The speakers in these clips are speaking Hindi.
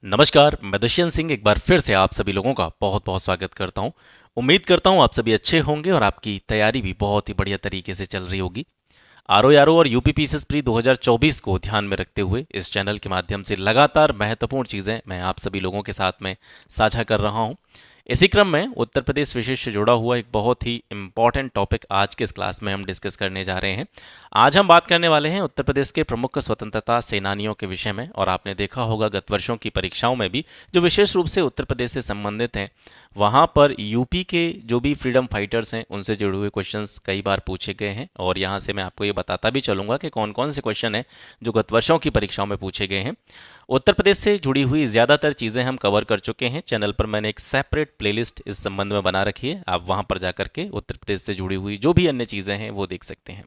नमस्कार, मैं दुष्यंत सिंह एक बार फिर से आप सभी लोगों का बहुत बहुत स्वागत करता हूं। उम्मीद करता हूं आप सभी अच्छे होंगे और आपकी तैयारी भी बहुत ही बढ़िया तरीके से चल रही होगी। आरओ यारो और यूपी पीसीएस प्री 2024 को ध्यान में रखते हुए इस चैनल के माध्यम से लगातार महत्वपूर्ण चीज़ें मैं आप सभी लोगों के साथ में साझा कर रहा हूं। इसी क्रम में उत्तर प्रदेश विशेष से जुड़ा हुआ एक बहुत ही इम्पॉर्टेंट टॉपिक आज के इस क्लास में हम डिस्कस करने जा रहे हैं। आज हम बात करने वाले हैं उत्तर प्रदेश के प्रमुख स्वतंत्रता सेनानियों के विषय में। और आपने देखा होगा गत वर्षों की परीक्षाओं में भी जो विशेष रूप से उत्तर प्रदेश से संबंधित हैं, वहाँ पर यूपी के जो भी फ्रीडम फाइटर्स हैं उनसे जुड़े हुए क्वेश्चंस कई बार पूछे गए हैं। और यहाँ से मैं आपको ये बताता भी चलूँगा कि कौन कौन से क्वेश्चन हैं जो गत वर्षों की परीक्षाओं में पूछे गए हैं। उत्तर प्रदेश से जुड़ी हुई ज़्यादातर चीज़ें हम कवर कर चुके हैं। चैनल पर मैंने एक सेपरेट प्लेलिस्ट इस संबंध में बना रखी है, आप वहाँ पर जाकर के उत्तर प्रदेश से जुड़ी हुई जो भी अन्य चीज़ें हैं वो देख सकते हैं।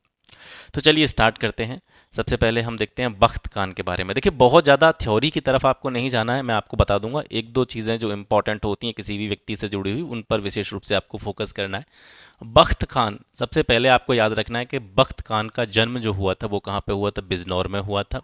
तो चलिए स्टार्ट करते हैं। सबसे पहले हम देखते हैं बख्त खान के बारे में। देखिए, बहुत ज़्यादा थ्योरी की तरफ आपको नहीं जाना है, मैं आपको बता दूंगा एक दो चीज़ें जो इंपॉर्टेंट होती हैं किसी भी व्यक्ति से जुड़ी हुई, उन पर विशेष रूप से आपको फोकस करना है। बख्त खान, सबसे पहले आपको याद रखना है कि बख्त खान का जन्म जो हुआ था वो कहाँ पे हुआ था? बिजनौर में हुआ था।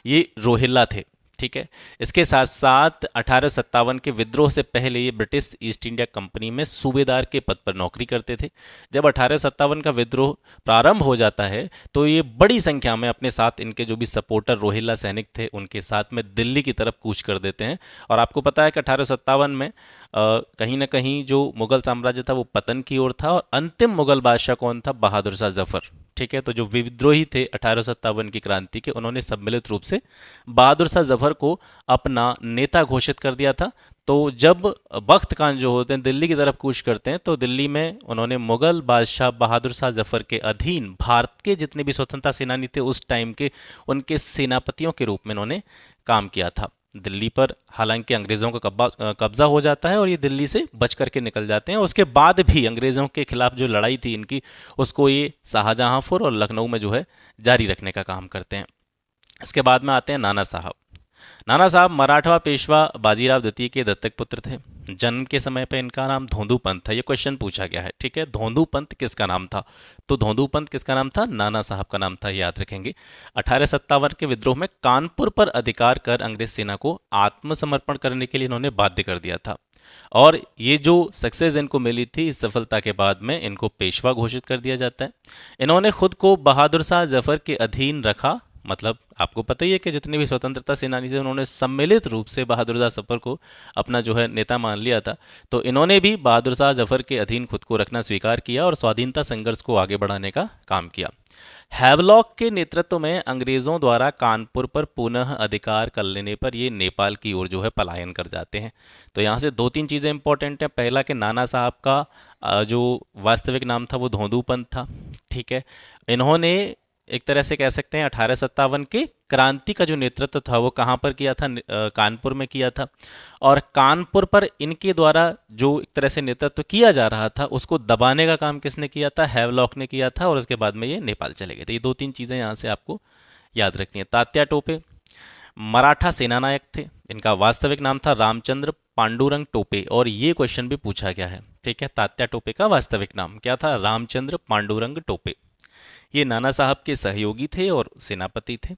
ये रोहिल्ला थे, ठीक है। इसके साथ साथ 1857 के विद्रोह से पहले ये ब्रिटिश ईस्ट इंडिया कंपनी में सूबेदार के पद पर नौकरी करते थे। जब 1857 का विद्रोह प्रारंभ हो जाता है तो ये बड़ी संख्या में अपने साथ इनके जो भी सपोर्टर रोहिल्ला सैनिक थे उनके साथ में दिल्ली की तरफ कूच कर देते हैं। और आपको पता है कि 1857 में कहीं ना कहीं जो मुगल साम्राज्य था वो पतन की ओर था और अंतिम मुगल बादशाह कौन था? बहादुर शाह जफर, ठीक है। तो जो विद्रोही थे 1857 की क्रांति के, उन्होंने सम्मिलित रूप से बहादुर शाह जफर को अपना नेता घोषित कर दिया था। तो जब बख्त खान जो होते हैं दिल्ली की तरफ कूच करते हैं तो दिल्ली में उन्होंने मुगल बादशाह बहादुर शाह जफर के अधीन भारत के जितने भी स्वतंत्रता सेनानी थे उस टाइम के, उनके सेनापतियों के रूप में इन्होंने काम किया था। दिल्ली पर हालांकि अंग्रेज़ों का कब्जा हो जाता है और ये दिल्ली से बच करके निकल जाते हैं। उसके बाद भी अंग्रेज़ों के खिलाफ जो लड़ाई थी इनकी, उसको ये शाहजहांपुर और लखनऊ में जो है जारी रखने का काम करते हैं। इसके बाद में आते हैं नाना साहब। नाना साहब मराठवा पेशवा बाजीराव द्वितीय के दत्तक पुत्र थे। जन्म के समय पे इनका नाम धोंदू पंत था। ये क्वेश्चन पूछा गया है, ठीक है। धोंदू पंत किसका नाम था? तो धोंदू पंत किसका नाम था? नाना साहब का नाम था, याद रखेंगे। 1857 के विद्रोह में कानपुर पर अधिकार कर अंग्रेज सेना को आत्मसमर्पण करने के लिए इन्होंने बाध्य कर दिया था। और ये जो सक्सेस इनको मिली थी, इस सफलता के बाद में इनको पेशवा घोषित कर दिया जाता है। इन्होंने खुद को बहादुर शाह जफर के अधीन रखा। मतलब आपको पता ही है कि जितने भी स्वतंत्रता सेनानी थे उन्होंने सम्मिलित रूप से बहादुर शाह जफर को अपना जो है नेता मान लिया था। तो इन्होंने भी बहादुर शाह जफर के अधीन खुद को रखना स्वीकार किया और स्वाधीनता संघर्ष को आगे बढ़ाने का काम किया। हैवलॉक के नेतृत्व में अंग्रेजों द्वारा कानपुर पर पुनः अधिकार कर लेने पर ये नेपाल की ओर जो है पलायन कर जाते हैं। तो यहाँ से दो तीन चीज़ें इंपॉर्टेंट हैं। पहला कि नाना साहब का जो वास्तविक नाम था वो धोंदू पंत था, ठीक है। इन्होंने एक तरह से कह सकते हैं 1857 के क्रांति का जो नेतृत्व था वो कहाँ पर किया था? कानपुर में किया था। और कानपुर पर इनके द्वारा जो एक तरह से नेतृत्व किया जा रहा था उसको दबाने का काम किसने किया था? हैवलॉक ने किया था। और उसके बाद में ये नेपाल चले गए थे। ये दो तीन चीज़ें यहाँ से आपको याद रखनी है। तात्या टोपे मराठा सेनानायक थे। इनका वास्तविक नाम था रामचंद्र पांडुरंग टोपे और ये क्वेश्चन भी पूछा गया है, ठीक है। तात्या टोपे का वास्तविक नाम क्या था? रामचंद्र पांडुरंग टोपे। ये नाना साहब के सहयोगी थे और सेनापति थे।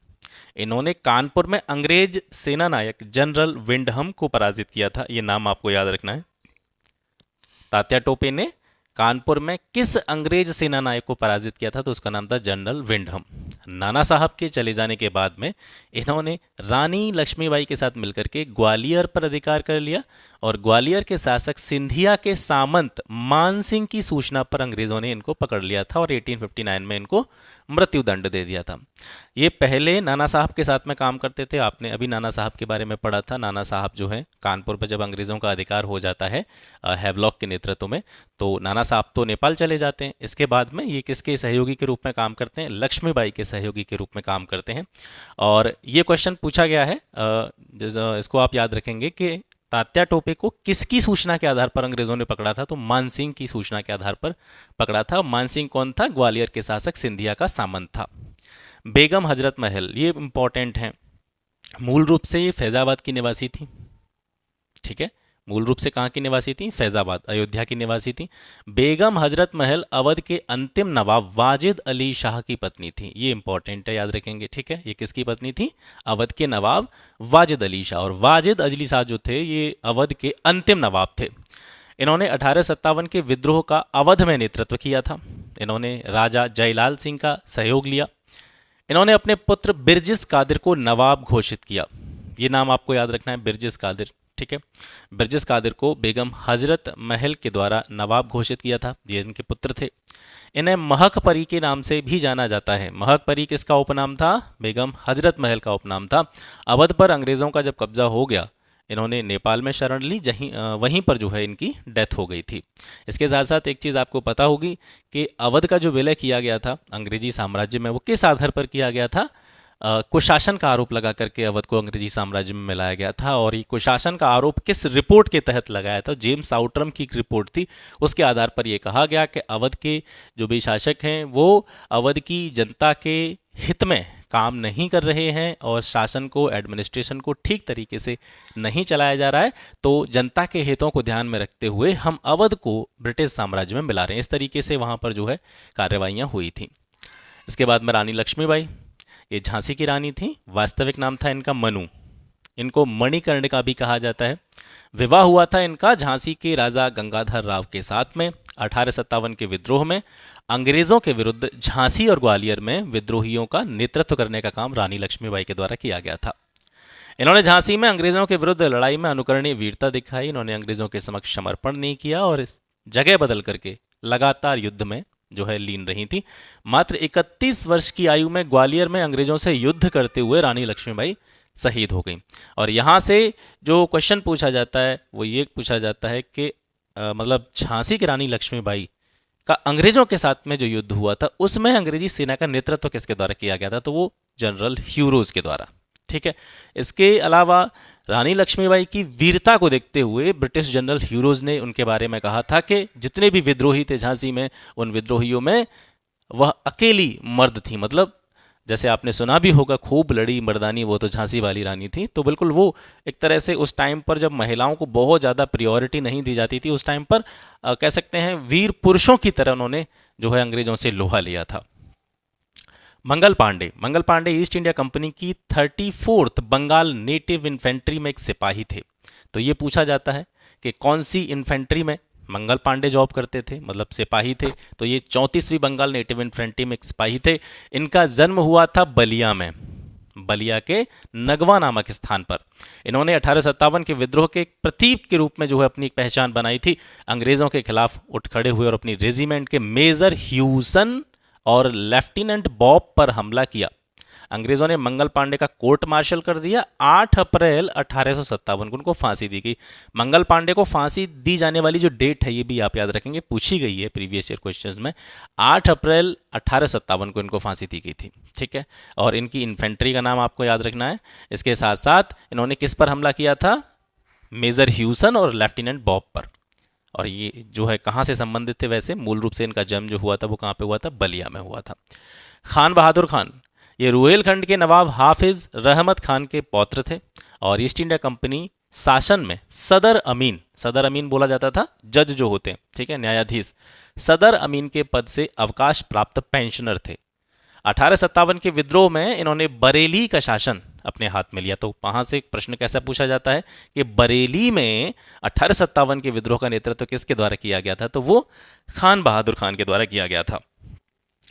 इन्होंने कानपुर में अंग्रेज सेनानायक जनरल विंडहम को पराजित किया था। ये नाम आपको याद रखना है। तात्या टोपे ने कानपुर में किस अंग्रेज सेनानायक को पराजित किया था? तो उसका नाम था जनरल विंडहम। नाना साहब के चले जाने के बाद में इन्होंने रानी लक्ष्मीबाई के साथ मिलकर के ग्वालियर पर अधिकार कर लिया और ग्वालियर के शासक सिंधिया के सामंत मान सिंह की सूचना पर अंग्रेजों ने इनको पकड़ लिया था और 1859 में इनको मृत्युदंड दे दिया था। ये पहले नाना साहब के साथ में काम करते थे। आपने अभी नाना साहब के बारे में पढ़ा था। नाना साहब जो है कानपुर पर जब अंग्रेजों का अधिकार हो जाता है हैवलॉक के नेतृत्व में, तो नाना साहब तो नेपाल चले जाते हैं। इसके बाद में ये किसके सहयोगी के रूप में काम करते हैं? लक्ष्मीबाई के सहयोगी के रूप में काम करते हैं। और ये क्वेश्चन पूछा गया है, इसको आप याद रखेंगे कि तात्या टोपे को किसकी सूचना के आधार पर अंग्रेजों ने पकड़ा था? तो मानसिंह की सूचना के आधार पर पकड़ा था। मानसिंह कौन था? ग्वालियर के शासक सिंधिया का सामंत था। बेगम हजरत महल, ये इंपॉर्टेंट है। मूल रूप से ये फैजाबाद की निवासी थी, ठीक है। मूल रूप से कहाँ की निवासी थी? फैजाबाद, अयोध्या की निवासी थी। बेगम हजरत महल अवध के अंतिम नवाब वाजिद अली शाह की पत्नी थी। ये इंपॉर्टेंट है, याद रखेंगे, ठीक है। ये किसकी पत्नी थी? अवध के नवाब वाजिद अली शाह। और वाजिद अली शाह जो थे ये अवध के अंतिम नवाब थे। इन्होंने 1857 के विद्रोह का अवध में नेतृत्व किया था। इन्होंने राजा जयलाल सिंह का सहयोग लिया। इन्होंने अपने पुत्र बिरजिस कादिर को नवाब घोषित किया। ये नाम आपको याद रखना है, बिरजिस कादिर, ठीक है। बिरजिस कादिर को बेगम हजरत महल के द्वारा नवाब घोषित किया था। ये इनके पुत्र थे। इन्हें महक परी के नाम से भी जाना जाता है। महक परी किसका उपनाम था? बेगम हजरत महल का उपनाम था। अवध पर अंग्रेजों का जब कब्जा हो गया, इन्होंने नेपाल में शरण ली, वहीं पर जो है इनकी डेथ हो गई थी। इसके साथ साथ एक चीज़ आपको पता होगी कि अवध का जो विलय किया गया था अंग्रेजी साम्राज्य में, वो किस आधार पर किया गया था? कुशासन का आरोप लगा करके अवध को अंग्रेजी साम्राज्य में मिलाया गया था। और ये कुशासन का आरोप किस रिपोर्ट के तहत लगाया था? जेम्स आउटरम की एक रिपोर्ट थी, उसके आधार पर यह कहा गया कि अवध के जो भी शासक हैं वो अवध की जनता के हित में काम नहीं कर रहे हैं और शासन को, एडमिनिस्ट्रेशन को ठीक तरीके से नहीं चलाया जा रहा है, तो जनता के हितों को ध्यान में रखते हुए हम अवध को ब्रिटिश साम्राज्य में मिला रहे हैं। इस तरीके से वहाँ पर जो है कार्रवाइयाँ हुई थी। इसके बाद में रानी लक्ष्मीबाई, ये झांसी की रानी थी। वास्तविक नाम था इनका मनु। इनको मणिकर्ण भी कहा जाता है। विवाह हुआ था इनका झांसी के राजा गंगाधर राव के साथ में। 1857 के विद्रोह में अंग्रेजों के विरुद्ध झांसी और ग्वालियर में विद्रोहियों का नेतृत्व करने का काम रानी लक्ष्मीबाई के द्वारा किया गया था। इन्होंने झांसी में अंग्रेजों के विरुद्ध लड़ाई में अनुकरणीय वीरता दिखाई। इन्होंने अंग्रेजों के समक्ष समर्पण नहीं किया और इस जगह बदल करके लगातार युद्ध में जो है लीन रही थी। मात्र 31 वर्ष की आयु में ग्वालियर में अंग्रेजों से युद्ध करते हुए रानी लक्ष्मीबाई शहीद हो गई। और यहाँ से जो क्वेश्चन पूछा जाता है वो ये पूछा जाता है कि मतलब झांसी की रानी लक्ष्मीबाई का अंग्रेजों के साथ में जो युद्ध हुआ था उसमें अंग्रेजी सेना का नेतृत्व किसके द्वारा किया गया था? तो वो जनरल ह्यूरोज के द्वारा, ठीक है। इसके अलावा रानी लक्ष्मीबाई की वीरता को देखते हुए ब्रिटिश जनरल ह्यूरोज ने उनके बारे में कहा था कि जितने भी विद्रोही थे झांसी में, उन विद्रोहियों में वह अकेली मर्द थी। मतलब जैसे आपने सुना भी होगा, खूब लड़ी मर्दानी वो तो झांसी वाली रानी थी। तो बिल्कुल वो एक तरह से उस टाइम पर जब महिलाओं को बहुत ज़्यादा प्रायोरिटी नहीं दी जाती थी, उस टाइम पर कह सकते हैं वीर पुरुषों की तरह उन्होंने जो है अंग्रेजों से लोहा लिया था। Mangal Pandey east India company की 34th बंगाल नेटिव इन्फेंट्री में एक सिपाही थे। तो ये पूछा जाता है कि कौन सी इन्फेंट्री में मंगल पांडे जॉब करते थे, मतलब सिपाही थे। तो ये 34वीं बंगाल नेटिव इन्फेंट्री में एक सिपाही थे। इनका जन्म हुआ था बलिया में, बलिया के नगवा नामक स्थान पर। इन्होंने 1857 के विद्रोह के प्रतीक के रूप में जो है अपनी एक पहचान बनाई थी। अंग्रेजों के खिलाफ उठ खड़े हुए और अपनी रेजिमेंट के मेजर ह्यूसन और लेफ्टिनेंट बॉब पर हमला किया। अंग्रेजों ने मंगल पांडे का कोर्ट मार्शल कर दिया। 8 अप्रैल 1857 को उनको फांसी दी गई। मंगल पांडे को फांसी दी जाने वाली जो डेट है ये भी आप याद रखेंगे, पूछी गई है प्रीवियस ईयर क्वेश्चंस में। 8 अप्रैल 1857 को इनको फांसी दी गई थी, ठीक है। और इनकी इन्फेंट्री का नाम आपको याद रखना है। इसके साथ साथ इन्होंने किस पर हमला किया था? मेजर ह्यूसन और लेफ्टिनेंट बॉब पर। और ये जो है कहाँ से संबंधित थे? वैसे मूल रूप से इनका जन्म जो हुआ था वो कहाँ पे हुआ था? बलिया में हुआ था। खान बहादुर खान, ये रुहेलखंड के नवाब हाफिज रहमत खान के पौत्र थे और ईस्ट इंडिया कंपनी शासन में सदर अमीन बोला जाता था, जज जो होते हैं, ठीक है, न्यायाधीश, सदर अमीन के पद से अवकाश प्राप्त पेंशनर थे। 1857 के विद्रोह में इन्होंने बरेली का शासन अपने हाथ में लिया। तो वहां से एक प्रश्न कैसा पूछा जाता है कि बरेली में 1857 के विद्रोह का नेतृत्व किसके द्वारा किया गया था? तो वो खान बहादुर खान के द्वारा किया गया था।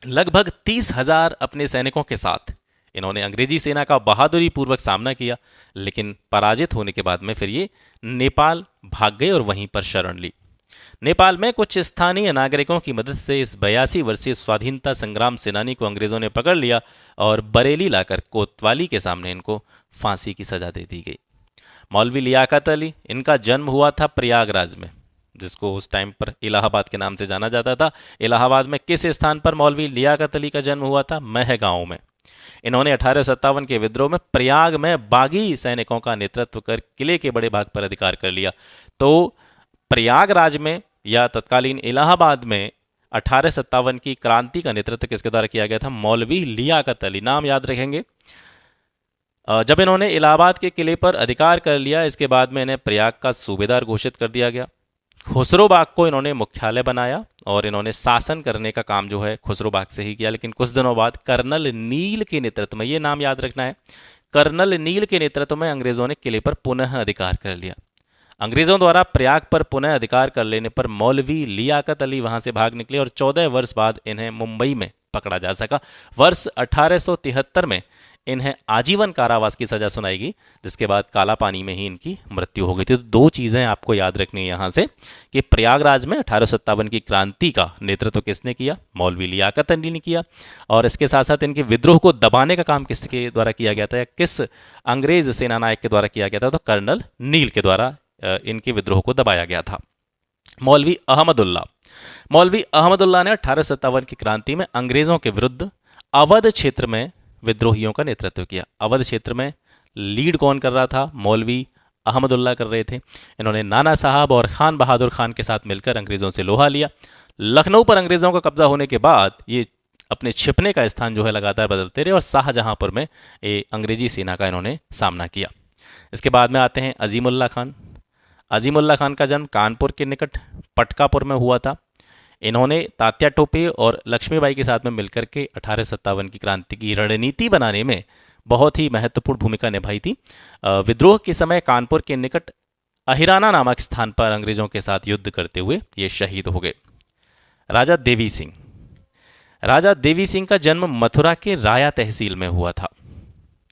लगभग 30,000 अपने सैनिकों के साथ इन्होंने अंग्रेजी सेना का बहादुरी पूर्वक सामना किया, लेकिन पराजित होने के बाद में फिर ये नेपाल भाग गए और वहीं पर शरण ली। नेपाल में कुछ स्थानीय नागरिकों की मदद से इस 82 वर्षीय स्वाधीनता संग्राम सेनानी को अंग्रेजों ने पकड़ लिया और बरेली लाकर कोतवाली के सामने इनको फांसी की सजा दे दी गई। मौलवी लियाकत अली, इनका जन्म हुआ था प्रयागराज में, जिसको उस टाइम पर इलाहाबाद के नाम से जाना जाता था। इलाहाबाद में किस स्थान पर मौलवी लियाकत अली का जन्म हुआ था? महगांव में। इन्होंने 1857 के विद्रोह में प्रयाग में बागी सैनिकों का नेतृत्व कर किले के बड़े भाग पर अधिकार कर लिया। तो प्रयागराज में या तत्कालीन इलाहाबाद में 1857 की क्रांति का नेतृत्व किसके द्वारा किया गया था? मौलवी लियाकत अली। नाम याद रखेंगे। जब इन्होंने इलाहाबाद के किले पर अधिकार कर लिया, इसके बाद में इन्हें प्रयाग का सूबेदार घोषित कर दिया गया। खुसरो बाग को इन्होंने मुख्यालय बनाया और इन्होंने शासन करने का काम जो है खुसरो बाग से ही किया। लेकिन कुछ दिनों बाद कर्नल नील के नेतृत्व में, ये नाम याद रखना है, कर्नल नील के नेतृत्व में अंग्रेजों ने किले पर पुनः अधिकार कर लिया। अंग्रेजों द्वारा प्रयाग पर पुनः अधिकार कर लेने पर मौलवी लियाकत अली वहां से भाग निकले और 14 वर्ष बाद इन्हें मुंबई में पकड़ा जा सका। वर्ष 1873 में इन्हें आजीवन कारावास की सजा सुनाई गई, जिसके बाद काला पानी में ही इनकी मृत्यु हो गई थी। तो दो चीज़ें आपको याद रखनी है यहाँ से कि प्रयागराज में 1857 की क्रांति का नेतृत्व किसने किया, मौलवी लियाकत अली ने किया, और इसके साथ साथ इनके विद्रोह को दबाने का काम किसके द्वारा किया गया था, या किस अंग्रेज सेना नायक के द्वारा किया गया था, तो कर्नल नील के द्वारा इनके विद्रोह को दबाया गया था। मौलवी अहमदुल्ला ने 1857 की क्रांति में अंग्रेजों के विरुद्ध अवध क्षेत्र में विद्रोहियों का नेतृत्व किया। अवध क्षेत्र में लीड कौन कर रहा था, मौलवी अहमदुल्ला कर रहे थे। इन्होंने नाना साहब और खान बहादुर खान के साथ मिलकर अंग्रेजों से लोहा लिया। लखनऊ पर अंग्रेजों का कब्जा होने के बाद ये अपने छिपने का स्थान जो है लगातार बदलते रहे और शाहजहांपुर में अंग्रेजी सेना का इन्होंने सामना किया। इसके बाद में आते हैं अजीमुल्ला खान। अजीमुल्ला खान का जन्म कानपुर के निकट पटकापुर में हुआ था। इन्होंने तात्या टोपे और लक्ष्मीबाई के साथ में मिलकर के 1857 की क्रांति की रणनीति बनाने में बहुत ही महत्वपूर्ण भूमिका निभाई थी। विद्रोह के समय कानपुर के निकट अहिराना नामक स्थान पर अंग्रेजों के साथ युद्ध करते हुए ये शहीद हो गए। राजा देवी सिंह। राजा देवी सिंह का जन्म मथुरा के राया तहसील में हुआ था।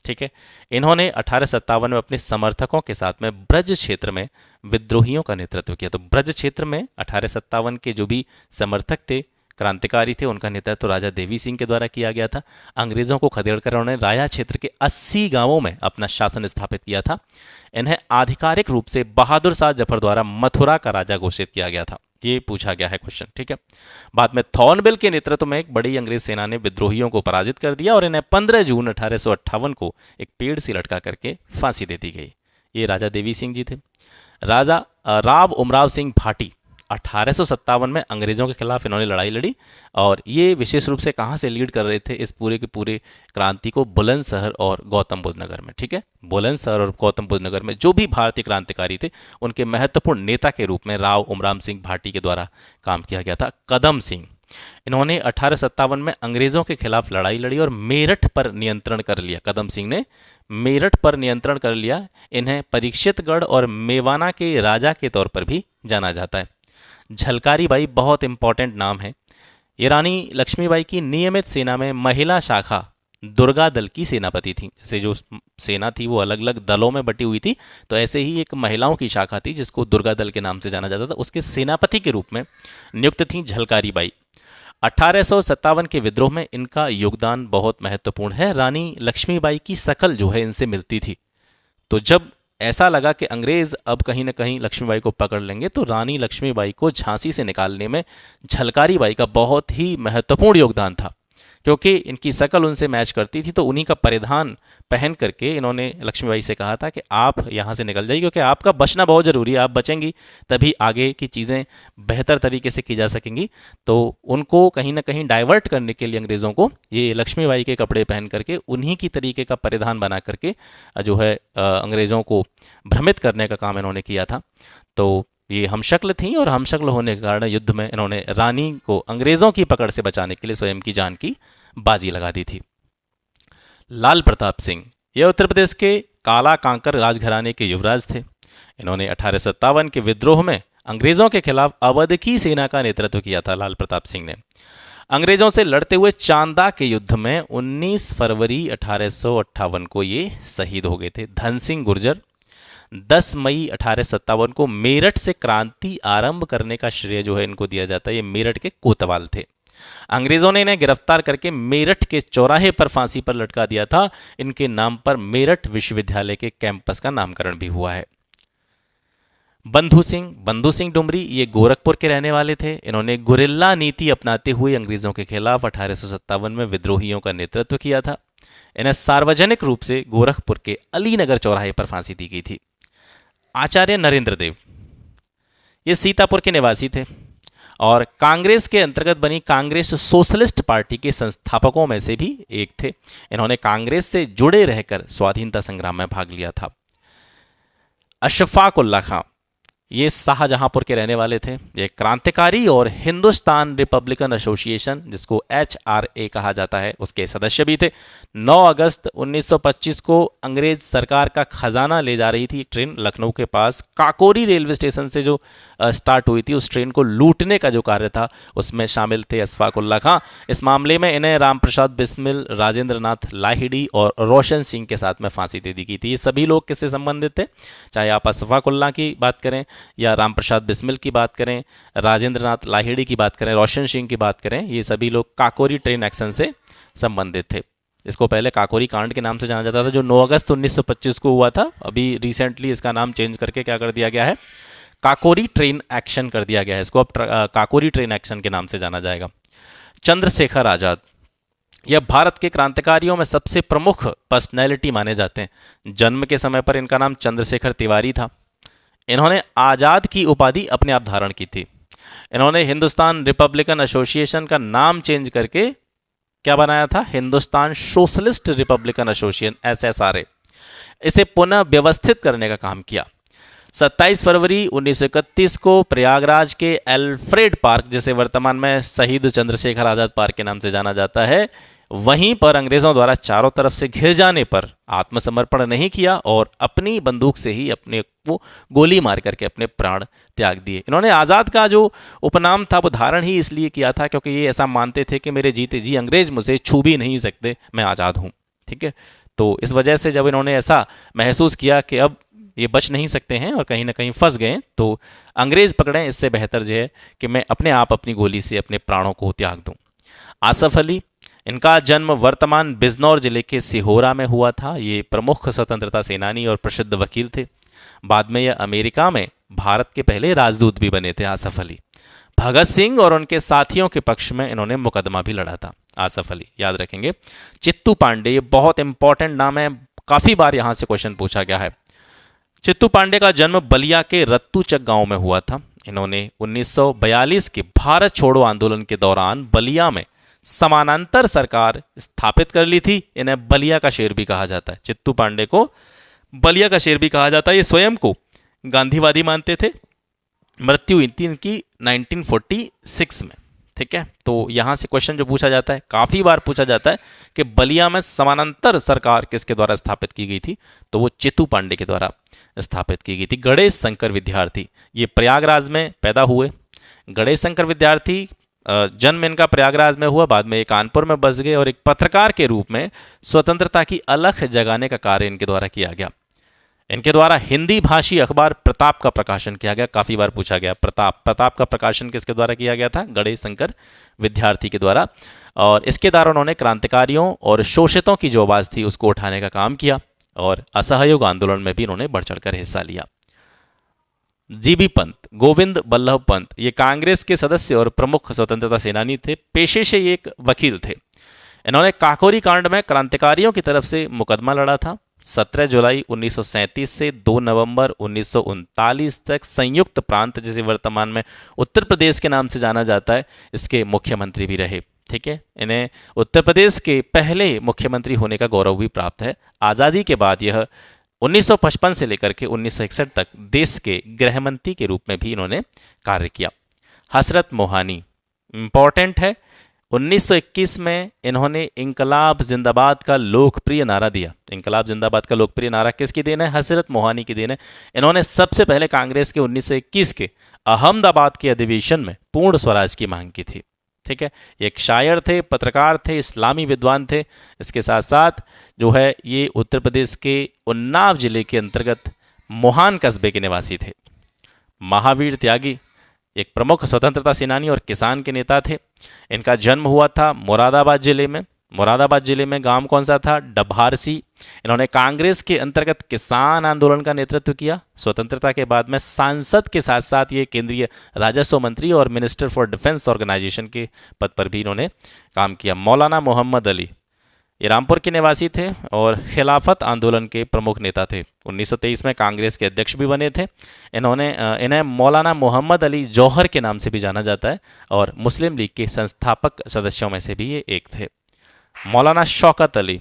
ठीक है, इन्होंने 1857 में अपने समर्थकों के साथ में ब्रज क्षेत्र में विद्रोहियों का नेतृत्व किया। तो ब्रज क्षेत्र में 1857 के जो भी समर्थक थे, क्रांतिकारी थे, उनका नेतृत्व राजा देवी सिंह के द्वारा किया गया था। अंग्रेजों को खदेड़कर उन्होंने राया क्षेत्र के 80 गांवों में अपना शासन स्थापित किया था। इन्हें आधिकारिक रूप से बहादुर शाह जफर द्वारा मथुरा का राजा घोषित किया गया था। ये पूछा गया है क्वेश्चन। ठीक है, बाद में थॉर्नबिल के नेतृत्व में एक बड़ी अंग्रेज सेना ने विद्रोहियों को पराजित कर दिया और इन्हें 15 जून 1858 को एक पेड़ से लटका करके फांसी दे दी गई। ये राजा देवी सिंह जी थे। राजा राव उमराव सिंह भाटी 1857 में अंग्रेजों के खिलाफ इन्होंने लड़ाई लड़ी और ये विशेष रूप से कहाँ से लीड कर रहे थे इस पूरे के पूरे क्रांति को, बुलंदशहर और गौतम बुद्ध नगर में। ठीक है, बुलंदशहर और गौतम बुद्ध नगर में जो भी भारतीय क्रांतिकारी थे उनके महत्वपूर्ण नेता के रूप में राव उमराव सिंह भाटी के द्वारा काम किया गया था। कदम सिंह, इन्होंने 1857 में अंग्रेजों के खिलाफ लड़ाई लड़ी और मेरठ पर नियंत्रण कर लिया। कदम सिंह ने मेरठ पर नियंत्रण कर लिया। इन्हें परीक्षितगढ़ और मेवाना के राजा के तौर पर भी जाना जाता है। झलकारी बाई बहुत इंपॉर्टेंट नाम है। ये रानी लक्ष्मीबाई की नियमित सेना में महिला शाखा दुर्गा दल की सेनापति थी। जैसे जो सेना थी वो अलग अलग दलों में बटी हुई थी, तो ऐसे ही एक महिलाओं की शाखा थी जिसको दुर्गा दल के नाम से जाना जाता था। उसके सेनापति के रूप में नियुक्त थी झलकारी बाई। 1857 के विद्रोह में इनका योगदान बहुत महत्वपूर्ण है। रानी लक्ष्मीबाई की शकल जो है इनसे मिलती थी, तो जब ऐसा लगा कि अंग्रेज अब कहीं ना कहीं लक्ष्मीबाई को पकड़ लेंगे, तो रानी लक्ष्मीबाई को झांसी से निकालने में झलकारी बाई का बहुत ही महत्वपूर्ण योगदान था। क्योंकि इनकी शकल उनसे मैच करती थी, तो उन्हीं का परिधान पहन करके इन्होंने लक्ष्मीबाई से कहा था कि आप यहाँ से निकल जाइए, क्योंकि आपका बचना बहुत ज़रूरी है। आप बचेंगी तभी आगे की चीज़ें बेहतर तरीके से की जा सकेंगी। तो उनको कहीं ना कहीं डाइवर्ट करने के लिए अंग्रेज़ों को ये लक्ष्मीबाई के कपड़े पहन करके उन्हीं की तरीके का परिधान बना करके जो है अंग्रेज़ों को भ्रमित करने का काम इन्होंने किया था। तो ये हमशक्ल थी और हमशक्ल होने के कारण युद्ध में इन्होंने रानी को अंग्रेज़ों की पकड़ से बचाने के लिए स्वयं की जान की बाजी लगा दी थी। लाल प्रताप सिंह, ये उत्तर प्रदेश के काला कांकर राजघराने के युवराज थे। इन्होंने 1857 के विद्रोह में अंग्रेज़ों के खिलाफ अवध की सेना का नेतृत्व किया था। लाल प्रताप सिंह ने अंग्रेज़ों से लड़ते हुए चांदा के युद्ध में 19 फरवरी 1858 को ये शहीद हो गए थे। धन सिंह गुर्जर 10 मई 1857 को मेरठ से क्रांति आरंभ करने का श्रेय जो है इनको दिया जाता है। ये मेरठ के कोतवाल थे। अंग्रेजों ने इन्हें गिरफ्तार करके मेरठ के चौराहे पर फांसी पर लटका दिया था। इनके नाम पर मेरठ विश्वविद्यालय के कैंपस का नामकरण भी हुआ है। बंधु सिंह डुमरी, ये गोरखपुर के रहने वाले थे। इन्होंने गुरिल्ला नीति अपनाते हुए अंग्रेजों के खिलाफ 1857 में विद्रोहियों का नेतृत्व किया था। इन्हें सार्वजनिक रूप से गोरखपुर के अलीनगर चौराहे पर फांसी दी गई थी। आचार्य नरेंद्र देव, ये सीतापुर के निवासी थे। और कांग्रेस के अंतर्गत बनी कांग्रेस सोशलिस्ट पार्टी के संस्थापकों में से भी एक थे। इन्होंने कांग्रेस से जुड़े रहकर स्वाधीनता संग्राम में भाग लिया था। अशफाक उल्लाह खां, ये शाहजहांपुर के रहने वाले थे। ये क्रांतिकारी और हिंदुस्तान रिपब्लिकन एसोसिएशन, जिसको HRA कहा जाता है, उसके सदस्य भी थे। 9 अगस्त 1925 को अंग्रेज सरकार का खजाना ले जा रही थी एक ट्रेन लखनऊ के पास काकोरी रेलवे स्टेशन से जो स्टार्ट हुई थी, उस ट्रेन को लूटने का जो कार्य था उसमें शामिल थे अशफाक उल्लाह खां। इस मामले में इन्हें रामप्रसाद बिस्मिल, राजेंद्र नाथ लाहिड़ी और रोशन सिंह के साथ में फांसी दे दी गई थी। ये सभी लोग किससे संबंधित थे? चाहे आप अशफाक उल्लाह की बात करें या रामप्रसाद बिस्मिल की बात करें, राजेंद्र नाथ लाहिड़ी की बात करें, रोशन सिंह की बात करें, ये सभी लोग काकोरी ट्रेन एक्शन से संबंधित थे। इसको पहले काकोरी कांड के नाम से जाना जाता था, जो 9 अगस्त 1925 को हुआ था। अभी रिसेंटली इसका नाम चेंज करके क्या कर दिया गया है? काकोरी ट्रेन एक्शन कर दिया गया है। इसको अब काकोरी ट्रेन एक्शन के नाम से जाना जाएगा। चंद्रशेखर आजाद, यह भारत के क्रांतिकारियों में सबसे प्रमुख पर्सनैलिटी माने जाते हैं। जन्म के समय पर इनका नाम चंद्रशेखर तिवारी था। इन्होंने आज़ाद की उपाधि अपने आप धारण की थी। इन्होंने हिंदुस्तान रिपब्लिकन एसोसिएशन का नाम चेंज करके क्या बनाया था? Hindustan socialist Republican association, SSRA। इसे पुनः व्यवस्थित करने का काम किया। 27 फरवरी 1931 को प्रयागराज के एल्फ्रेड पार्क, जिसे वर्तमान में शहीद चंद्रशेखर आजाद पार्क के नाम से जाना जाता है, वहीं पर अंग्रेजों द्वारा चारों तरफ से घिर जाने पर आत्मसमर्पण नहीं किया और अपनी बंदूक से ही अपने को गोली मार करके अपने प्राण त्याग दिए। इन्होंने आज़ाद का जो उपनाम था वो धारण ही इसलिए किया था क्योंकि ये ऐसा मानते थे कि मेरे जीते जी अंग्रेज मुझे छू भी नहीं सकते, मैं आज़ाद हूँ। ठीक है, तो इस वजह से जब इन्होंने ऐसा महसूस किया कि अब ये बच नहीं सकते हैं और कहीं ना कहीं फंस गए, तो अंग्रेज पकड़ें इससे बेहतर जो है कि मैं अपने आप अपनी गोली से अपने प्राणों को त्याग दूं। आसफ अली, इनका जन्म वर्तमान बिजनौर जिले के सिहोरा में हुआ था। ये प्रमुख स्वतंत्रता सेनानी और प्रसिद्ध वकील थे। बाद में यह अमेरिका में भारत के पहले राजदूत भी बने थे आसफ अली। भगत सिंह और उनके साथियों के पक्ष में इन्होंने मुकदमा भी लड़ा था आसफ अली, याद रखेंगे। चित्तू पांडे, ये बहुत इंपॉर्टेंट नाम है, काफी बार यहां से क्वेश्चन पूछा गया है। चित्तू पांडे का जन्म बलिया के रत्तूचक गांव में हुआ था। इन्होंने 1942 के भारत छोड़ो आंदोलन के दौरान बलिया में समानांतर सरकार स्थापित कर ली थी। इन्हें बलिया का शेर भी कहा जाता है। चित्तू पांडे को बलिया का शेर भी कहा जाता है। ये स्वयं को गांधीवादी मानते थे। मृत्यु हुई थी इनकी 1946 में। ठीक है, तो यहां से क्वेश्चन जो पूछा जाता है, काफी बार पूछा जाता है कि बलिया में समानांतर सरकार किसके द्वारा स्थापित की गई थी, तो वो चित्तू पांडे के द्वारा स्थापित की गई थी। गणेश शंकर विद्यार्थी, ये प्रयागराज में पैदा हुए। गणेश शंकर विद्यार्थी, जन्म इनका प्रयागराज में हुआ, बाद में ये कानपुर में बस गए और एक पत्रकार के रूप में स्वतंत्रता की अलख जगाने का कार्य इनके द्वारा किया गया। इनके द्वारा हिंदी भाषी अखबार प्रताप का प्रकाशन किया गया। काफी बार पूछा गया, प्रताप का प्रकाशन किसके द्वारा किया गया था? गणेश शंकर विद्यार्थी के द्वारा। और इसके द्वारा उन्होंने क्रांतिकारियों और शोषितों की जो आवाज थी उसको उठाने का काम किया और असहयोग आंदोलन में भी इन्होंने बढ़ चढ़कर हिस्सा लिया। जीबी पंत, गोविंद बल्लभ पंत, ये कांग्रेस के सदस्य और प्रमुख स्वतंत्रता सेनानी थे। पेशे से ये एक वकील थे। इन्होंने काकोरी कांड में क्रांतिकारियों की तरफ से मुकदमा लड़ा था। 17 जुलाई 1937 से 2 नवंबर 1939 तक संयुक्त प्रांत, जिसे वर्तमान में उत्तर प्रदेश के नाम से जाना जाता है, इसके मुख्यमंत्री भी रहे। ठीक है, इन्हें उत्तर प्रदेश के पहले मुख्यमंत्री होने का गौरव भी प्राप्त है। आज़ादी के बाद यह 1955 से लेकर के 1961 तक देश के गृह मंत्री के रूप में भी इन्होंने कार्य किया। हसरत मोहानी इंपॉर्टेंट है। 1921 में इन्होंने इंकलाब जिंदाबाद का लोकप्रिय नारा दिया। इंकलाब जिंदाबाद का लोकप्रिय नारा किसकी देन है? हसरत मोहानी की देन है। इन्होंने सबसे पहले कांग्रेस के 1921 के अहमदाबाद के अधिवेशन में पूर्ण स्वराज की मांग की थी। ठीक है, एक शायर थे, पत्रकार थे, इस्लामी विद्वान थे। इसके साथ साथ जो है ये उत्तर प्रदेश के उन्नाव जिले के अंतर्गत मोहान कस्बे के निवासी थे। महावीर त्यागी एक प्रमुख स्वतंत्रता सेनानी और किसान के नेता थे। इनका जन्म हुआ था मुरादाबाद जिले में। मुरादाबाद जिले में गांव कौन सा था? डभारसी। इन्होंने कांग्रेस के अंतर्गत किसान आंदोलन का नेतृत्व किया। स्वतंत्रता के बाद में सांसद के साथ साथ ये केंद्रीय राजस्व मंत्री और मिनिस्टर फॉर डिफेंस ऑर्गेनाइजेशन के पद पर भी इन्होंने काम किया। मौलाना मोहम्मद अली, ये रामपुर के निवासी थे और खिलाफत आंदोलन के प्रमुख नेता थे। 1923 में कांग्रेस के अध्यक्ष भी बने थे। इन्हें मौलाना मोहम्मद अली जौहर के नाम से भी जाना जाता है और मुस्लिम लीग के संस्थापक सदस्यों में से भी ये एक थे। मौलाना शौकत अली,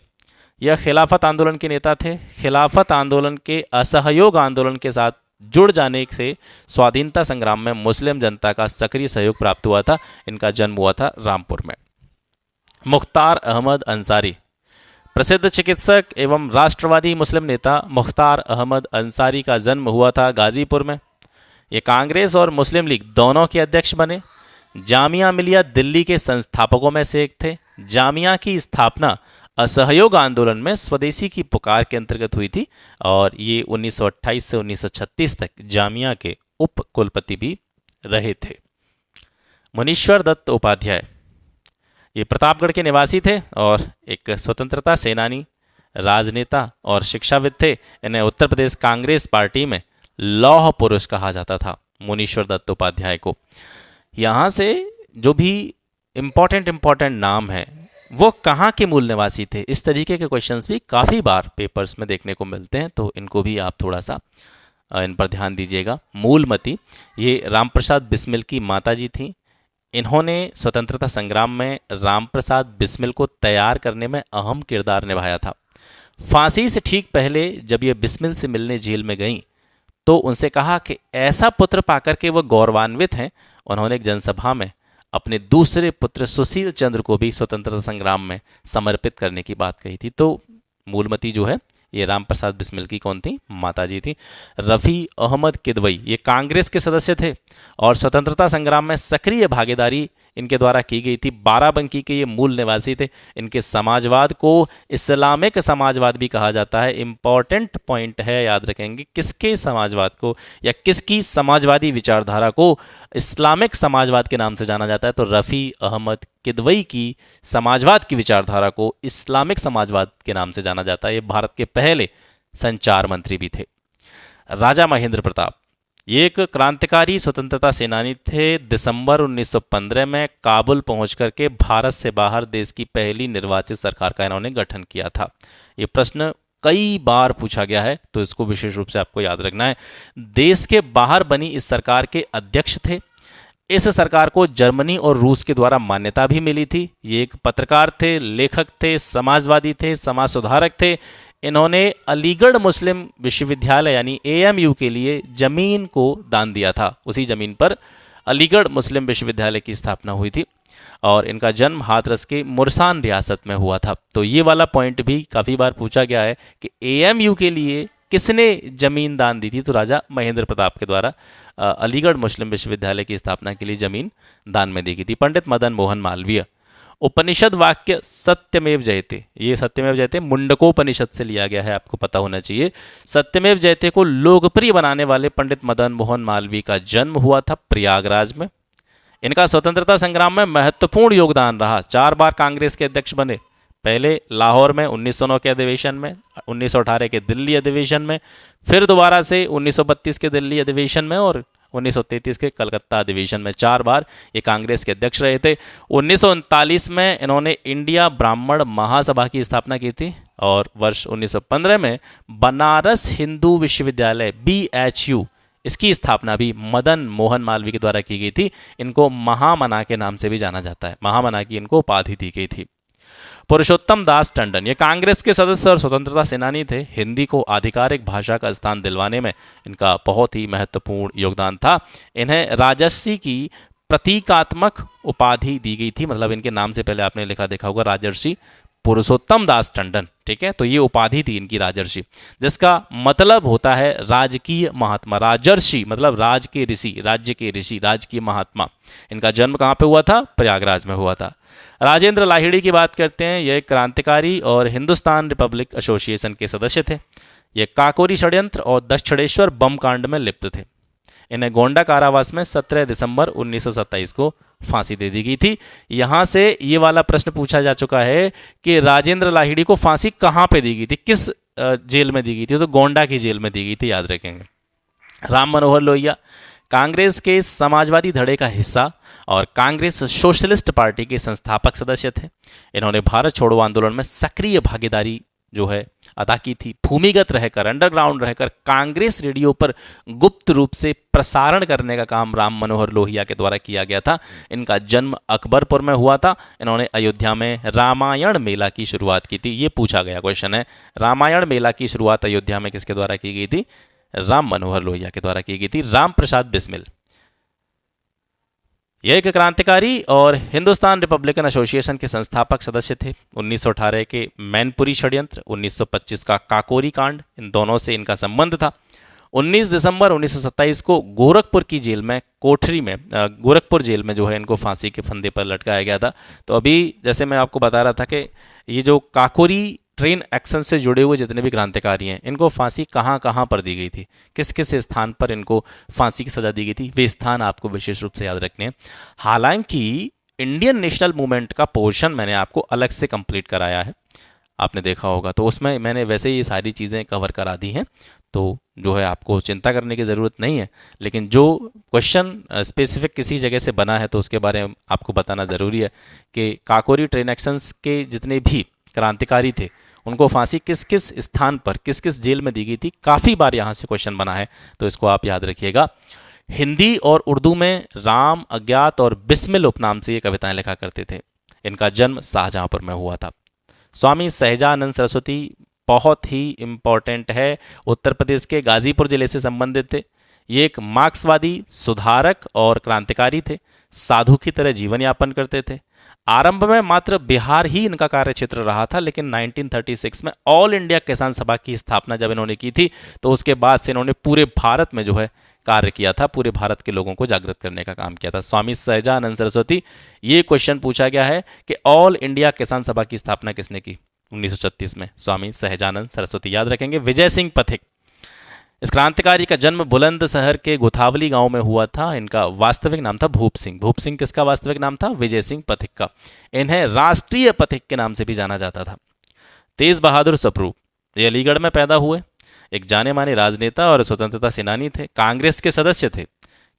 यह खिलाफत आंदोलन के नेता थे। खिलाफत आंदोलन के असहयोग आंदोलन के साथ जुड़ जाने से स्वाधीनता संग्राम में मुस्लिम जनता का सक्रिय सहयोग प्राप्त हुआ था। इनका जन्म हुआ था रामपुर में। मुख्तार अहमद अंसारी, प्रसिद्ध चिकित्सक एवं राष्ट्रवादी मुस्लिम नेता मुख्तार अहमद अंसारी का जन्म हुआ था गाजीपुर में। ये कांग्रेस और मुस्लिम लीग दोनों के अध्यक्ष बने। जामिया मिलिया दिल्ली के संस्थापकों में से एक थे। जामिया की स्थापना असहयोग आंदोलन में स्वदेशी की पुकार के अंतर्गत हुई थी और ये 1928 से 1936 तक जामिया के उप कुलपति भी रहे थे। मुनीश्वर दत्त उपाध्याय, ये प्रतापगढ़ के निवासी थे और एक स्वतंत्रता सेनानी, राजनेता और शिक्षाविद थे। इन्हें उत्तर प्रदेश कांग्रेस पार्टी में लौह पुरुष कहा जाता था, मुनीश्वर दत्त उपाध्याय को। यहाँ से जो भी इम्पोर्टेंट नाम है वो कहाँ के मूल निवासी थे, इस तरीके के क्वेश्चंस भी काफ़ी बार पेपर्स में देखने को मिलते हैं, तो इनको भी आप थोड़ा सा इन पर ध्यान दीजिएगा। मूलमती, ये रामप्रसाद बिस्मिल की माता जी थी। इन्होंने स्वतंत्रता संग्राम में रामप्रसाद बिस्मिल को तैयार करने में अहम किरदार निभाया था। फांसी से ठीक पहले जब ये बिस्मिल से मिलने जेल में गईं तो उनसे कहा कि ऐसा पुत्र पाकर के वह गौरवान्वित हैं। उन्होंने एक जनसभा में अपने दूसरे पुत्र सुशील चंद्र को भी स्वतंत्रता संग्राम में समर्पित करने की बात कही थी। तो मूलमती जो है ये रामप्रसाद बिस्मिल की कौन थी? माता जी थी। रफ़ी अहमद किदवई, ये कांग्रेस के सदस्य थे और स्वतंत्रता संग्राम में सक्रिय भागीदारी इनके द्वारा की गई थी। बाराबंकी के ये मूल निवासी थे। इनके समाजवाद को इस्लामिक समाजवाद भी कहा जाता है। इम्पॉर्टेंट पॉइंट है, याद रखेंगे, किसके समाजवाद को या किसकी समाजवादी विचारधारा को इस्लामिक समाजवाद के नाम से जाना जाता है? तो रफ़ी अहमद किदवई की समाजवाद की विचारधारा को इस्लामिक समाजवाद के नाम से जाना जाता है। ये भारत के पहले संचार मंत्री भी थे। राजा महेंद्र प्रताप, ये एक क्रांतिकारी स्वतंत्रता सेनानी थे। दिसंबर 1915 में काबुल पहुंच करके भारत से बाहर देश की पहली निर्वाचित सरकार का इन्होंने गठन किया था। ये प्रश्न कई बार पूछा गया है, तो इसको विशेष रूप से आपको याद रखना है। देश के बाहर बनी इस सरकार के अध्यक्ष थे। इस सरकार को जर्मनी और रूस के द्वारा मान्यता भी मिली थी। ये एक पत्रकार थे, लेखक थे, समाजवादी थे, समाज सुधारक थे। इन्होंने अलीगढ़ मुस्लिम विश्वविद्यालय यानी AMU के लिए जमीन को दान दिया था। उसी जमीन पर अलीगढ़ मुस्लिम विश्वविद्यालय की स्थापना हुई थी और इनका जन्म हाथरस के मुरसान रियासत में हुआ था। तो ये वाला पॉइंट भी काफ़ी बार पूछा गया है कि AMU के लिए किसने जमीन दान दी थी? तो राजा महेंद्र प्रताप के द्वारा अलीगढ़ मुस्लिम विश्वविद्यालय की स्थापना के लिए जमीन दान में दी गई थी। पंडित मदन मोहन मालवीय, उपनिषद वाक्य सत्यमेव जयते, ये सत्यमेव जयते मुंडकोपनिषद से लिया गया है, आपको पता होना चाहिए। सत्यमेव जयते को लोकप्रिय बनाने वाले पंडित मदन मोहन मालवीय का जन्म हुआ था प्रयागराज में। इनका स्वतंत्रता संग्राम में महत्वपूर्ण योगदान रहा। 4 बार कांग्रेस के अध्यक्ष बने। पहले लाहौर में 1909 के अधिवेशन में, 1918 के दिल्ली अधिवेशन में, फिर दोबारा से 1932 के दिल्ली अधिवेशन में और 1933 के कलकत्ता अधिवेशन में। 4 बार ये कांग्रेस के अध्यक्ष रहे थे। 1939 में इन्होंने इंडिया ब्राह्मण महासभा की स्थापना की थी और वर्ष 1915 में बनारस हिंदू विश्वविद्यालय BHU, इसकी स्थापना भी मदन मोहन मालवीय के द्वारा की गई थी। इनको महामना के नाम से भी जाना जाता है। महामना की इनको उपाधि दी गई थी। पुरुषोत्तम दास टंडन, ये कांग्रेस के सदस्य और स्वतंत्रता सेनानी थे। हिंदी को आधिकारिक भाषा का स्थान दिलवाने में इनका बहुत ही महत्वपूर्ण योगदान था। इन्हें राजर्षि की प्रतीकात्मक उपाधि दी गई थी, मतलब इनके नाम से पहले आपने लिखा देखा होगा राजर्षि पुरुषोत्तम दास टंडन, ठीक है। तो ये उपाधि थी इनकी राजर्षि, जिसका मतलब होता है राजकीय महात्मा। राजर्षि मतलब राज के ऋषि, राज्य के ऋषि, राजकीय महात्मा। इनका जन्म कहाँ पे हुआ था? प्रयागराज में हुआ था। राजेंद्र लाहिड़ी की बात करते हैं। यह क्रांतिकारी और हिंदुस्तान रिपब्लिक एसोसिएशन के सदस्य थे। ये काकोरी षड्यंत्र और दक्षिणेश्वर बम कांड में लिप्त थे। इन्हें गोंडा कारावास में 17 दिसंबर 1927 को फांसी दे दी गई थी। यहाँ से ये वाला प्रश्न पूछा जा चुका है कि राजेंद्र लाहिड़ी को फांसी कहाँ पे दी गई थी, किस जेल में दी गई थी? तो गोंडा की जेल में दी गई थी, याद रखेंगे। राम मनोहर लोहिया कांग्रेस के समाजवादी धड़े का हिस्सा और कांग्रेस सोशलिस्ट पार्टी के संस्थापक सदस्य थे। इन्होंने भारत छोड़ो आंदोलन में सक्रिय भागीदारी जो है अदा की थी। भूमिगत रहकर, अंडरग्राउंड रहकर कांग्रेस रेडियो पर गुप्त रूप से प्रसारण करने का काम राम मनोहर लोहिया के द्वारा किया गया था। इनका जन्म अकबरपुर में हुआ था। इन्होंने अयोध्या में रामायण मेला की शुरुआत की थी। ये पूछा गया क्वेश्चन है, रामायण मेला की शुरुआत अयोध्या में किसके द्वारा की गई थी? राम मनोहर लोहिया के द्वारा की गई थी। राम प्रसाद बिस्मिल यह एक क्रांतिकारी और हिंदुस्तान रिपब्लिकन एसोसिएशन के संस्थापक सदस्य थे। 1918 के मैनपुरी षड्यंत्र, 1925 का काकोरी कांड, इन दोनों से इनका संबंध था। 19 दिसंबर 1927 को गोरखपुर की जेल में, कोठरी में, गोरखपुर जेल में जो है इनको फांसी के फंदे पर लटकाया गया था। तो अभी जैसे मैं आपको बता रहा था कि ये जो काकोरी ट्रेन एक्शन से जुड़े हुए जितने भी क्रांतिकारी हैं, इनको फांसी कहाँ कहाँ पर दी गई थी, किस किस स्थान पर इनको फांसी की सजा दी गई थी, वे स्थान आपको विशेष रूप से याद रखने हैं। हालांकि इंडियन नेशनल मूवमेंट का पोर्शन मैंने आपको अलग से कंप्लीट कराया है, आपने देखा होगा, तो उसमें मैंने वैसे ही ये सारी चीज़ें कवर करा दी हैं, तो जो है आपको चिंता करने की ज़रूरत नहीं है। लेकिन जो क्वेश्चन स्पेसिफिक किसी जगह से बना है तो उसके बारे में आपको बताना ज़रूरी है कि काकोरी ट्रेन एक्शंस के जितने भी क्रांतिकारी थे उनको फांसी किस किस स्थान पर, किस किस जेल में दी गई थी। काफ़ी बार यहाँ से क्वेश्चन बना है, तो इसको आप याद रखिएगा। हिंदी और उर्दू में राम, अज्ञात और बिस्मिल उपनाम से ये कविताएं लिखा करते थे। इनका जन्म शाहजहांपुर में हुआ था। स्वामी सहजानंद सरस्वती बहुत ही इम्पॉर्टेंट है, उत्तर प्रदेश के गाजीपुर जिले से संबंधित थे। ये एक मार्क्सवादी सुधारक और क्रांतिकारी थे। साधु की तरह जीवन यापन करते थे। आरंभ में मात्र बिहार ही इनका कार्य क्षेत्र रहा था, लेकिन 1936 में ऑल इंडिया किसान सभा की स्थापना जब इन्होंने की थी तो उसके बाद से इन्होंने पूरे भारत में जो है कार्य किया था, पूरे भारत के लोगों को जागृत करने का काम किया था। स्वामी सहजानंद सरस्वती, ये क्वेश्चन पूछा गया है कि ऑल इंडिया किसान सभा की स्थापना किसने की? 1936 में स्वामी सहजानंद सरस्वती, याद रखेंगे। विजय सिंह पथिक, इस क्रांतिकारी का जन्म बुलंदशहर के गुथावली गांव में हुआ था। इनका वास्तविक नाम था भूप सिंह। भूप सिंह किसका वास्तविक नाम था? विजय सिंह पथिक का। इन्हें राष्ट्रीय पथिक के नाम से भी जाना जाता था। तेज बहादुर सप्रू, ये अलीगढ़ में पैदा हुए, एक जाने माने राजनेता और स्वतंत्रता सेनानी थे। कांग्रेस के सदस्य थे,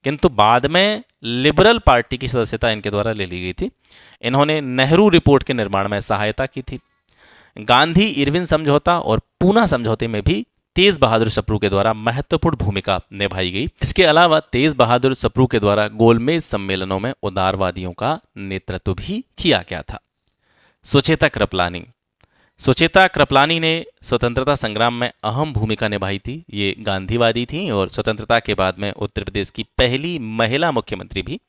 किंतु बाद में लिबरल पार्टी की सदस्यता इनके द्वारा ले ली गई थी। इन्होंने नेहरू रिपोर्ट के निर्माण में सहायता की थी। गांधी इरविन समझौता और पूना समझौते में भी तेज बहादुर सप्रू के द्वारा महत्वपूर्ण भूमिका निभाई गई। इसके अलावा तेज बहादुर सप्रू के द्वारा गोलमेज सम्मेलनों में उदारवादियों का नेतृत्व भी किया गया था। सुचेता कृपलानी, सुचेता कृपलानी ने स्वतंत्रता संग्राम में अहम भूमिका निभाई थी। ये गांधीवादी थी और स्वतंत्रता के बाद में उत्तर प्रदेश की पहली महिला मुख्यमंत्री भी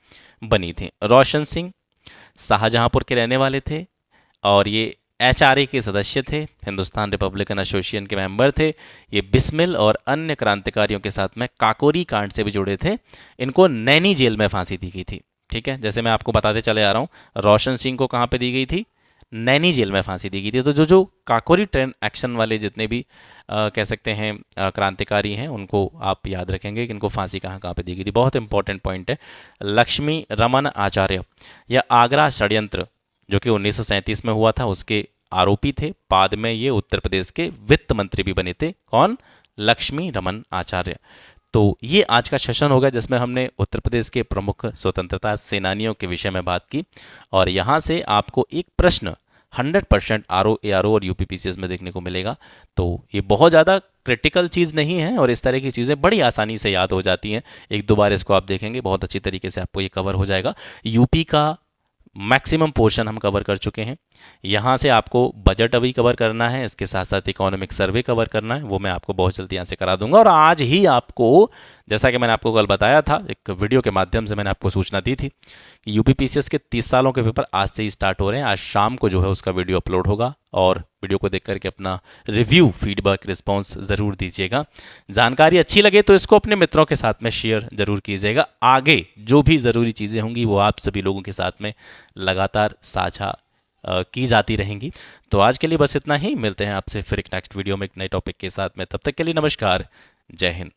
बनी थी। रोशन सिंह शाहजहांपुर के रहने वाले थे और ये एचआरए के सदस्य थे, हिंदुस्तान रिपब्लिकन एसोसिएशन के मेंबर थे। ये बिस्मिल और अन्य क्रांतिकारियों के साथ में काकोरी कांड से भी जुड़े थे। इनको नैनी जेल में फांसी दी गई थी। ठीक है, जैसे मैं आपको बताते चले आ रहा हूँ, रोशन सिंह को कहाँ पे दी गई थी? नैनी जेल में फांसी दी गई थी। तो जो काकोरी ट्रेन एक्शन वाले जितने भी कह सकते हैं क्रांतिकारी हैं, उनको आप याद रखेंगे कि इनको फांसी कहाँ कहाँ पे दी गई थी। बहुत इंपॉर्टेंट पॉइंट है। लक्ष्मी रमन आचार्य या आगरा षड्यंत्र जो कि 1937 में हुआ था, उसके आरोपी थे। बाद में ये उत्तर प्रदेश के वित्त मंत्री भी बने थे। कौन? लक्ष्मी रमन आचार्य। तो ये आज का सेशन होगा जिसमें हमने उत्तर प्रदेश के प्रमुख स्वतंत्रता सेनानियों के विषय में बात की और यहाँ से आपको एक प्रश्न 100% आरओ एआरओ और यूपीपीसीएस में देखने को मिलेगा। तो ये बहुत ज़्यादा क्रिटिकल चीज़ नहीं है और इस तरह की चीज़ें बड़ी आसानी से याद हो जाती हैं। एक दो बार इसको आप देखेंगे, बहुत अच्छी तरीके से आपको ये कवर हो जाएगा। यूपी का मैक्सिमम पोर्शन हम कवर कर चुके हैं। यहाँ से आपको बजट अभी कवर करना है, इसके साथ साथ इकोनॉमिक सर्वे कवर करना है, वो मैं आपको बहुत जल्दी यहाँ से करा दूंगा। और आज ही आपको, जैसा कि मैंने आपको कल बताया था, एक वीडियो के माध्यम से मैंने आपको सूचना दी थी कि यूपीपीसीएस के 30 सालों के पेपर आज से ही स्टार्ट हो रहे हैं। आज शाम को जो है उसका वीडियो अपलोड होगा और वीडियो को देख करके अपना रिव्यू, फीडबैक, रिस्पॉन्स ज़रूर दीजिएगा। जानकारी अच्छी लगे तो इसको अपने मित्रों के साथ में शेयर ज़रूर कीजिएगा। आगे जो भी ज़रूरी चीज़ें होंगी वो आप सभी लोगों के साथ में लगातार साझा की जाती रहेंगी। तो आज के लिए बस इतना ही। मिलते हैं आपसे फिर एक नेक्स्ट वीडियो में एक नए टॉपिक के साथ में। तब तक के लिए नमस्कार, जय हिंद।